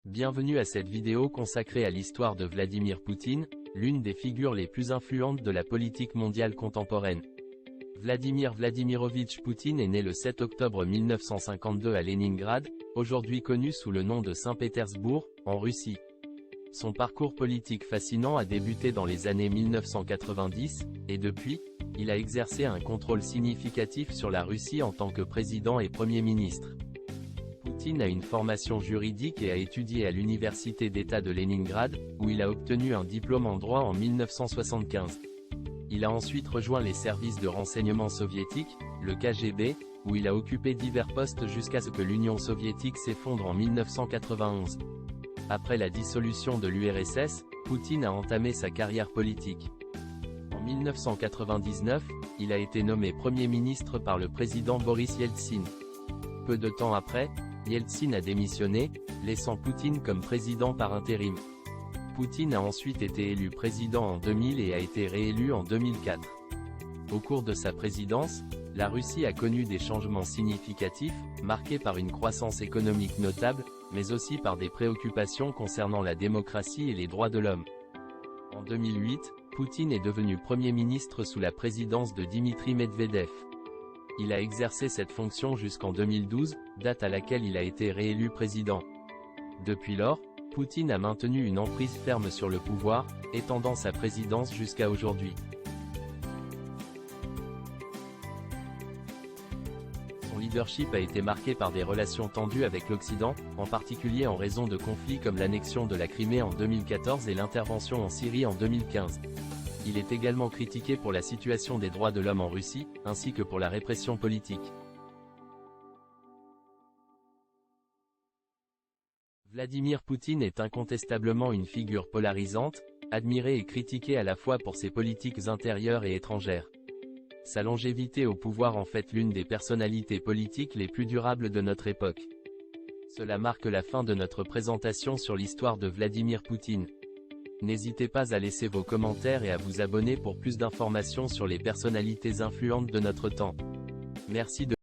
Bienvenue à cette vidéo consacrée à l'histoire de Vladimir Poutine, l'une des figures les plus influentes de la politique mondiale contemporaine. Vladimir Vladimirovitch Poutine est né le 7 octobre 1952 à Leningrad, aujourd'hui connu sous le nom de Saint-Pétersbourg, en Russie. Son parcours politique fascinant a débuté dans les années 1990, et depuis, il a exercé un contrôle significatif sur la Russie en tant que président et Premier ministre. Poutine a une formation juridique et a étudié à l'Université d'État de Leningrad, où il a obtenu un diplôme en droit en 1975. Il a ensuite rejoint les services de renseignement soviétiques, le KGB, où il a occupé divers postes jusqu'à ce que l'Union soviétique s'effondre en 1991. Après la dissolution de l'URSS, Poutine a entamé sa carrière politique. En 1999, il a été nommé Premier ministre par le président Boris Yeltsin. Peu de temps après, Yeltsin a démissionné, laissant Poutine comme président par intérim. Poutine a ensuite été élu président en 2000 et a été réélu en 2004. Au cours de sa présidence, la Russie a connu des changements significatifs, marqués par une croissance économique notable, mais aussi par des préoccupations concernant la démocratie et les droits de l'homme. En 2008, Poutine est devenu Premier ministre sous la présidence de Dmitri Medvedev. Il a exercé cette fonction jusqu'en 2012, date à laquelle il a été réélu président. Depuis lors, Poutine a maintenu une emprise ferme sur le pouvoir, étendant sa présidence jusqu'à aujourd'hui. Son leadership a été marqué par des relations tendues avec l'Occident, en particulier en raison de conflits comme l'annexion de la Crimée en 2014 et l'intervention en Syrie en 2015. Il est également critiqué pour la situation des droits de l'homme en Russie, ainsi que pour la répression politique. Vladimir Poutine est incontestablement une figure polarisante, admirée et critiquée à la fois pour ses politiques intérieures et étrangères. Sa longévité au pouvoir en fait l'une des personnalités politiques les plus durables de notre époque. Cela marque la fin de notre présentation sur l'histoire de Vladimir Poutine. N'hésitez pas à laisser vos commentaires et à vous abonner pour plus d'informations sur les personnalités influentes de notre temps. Merci de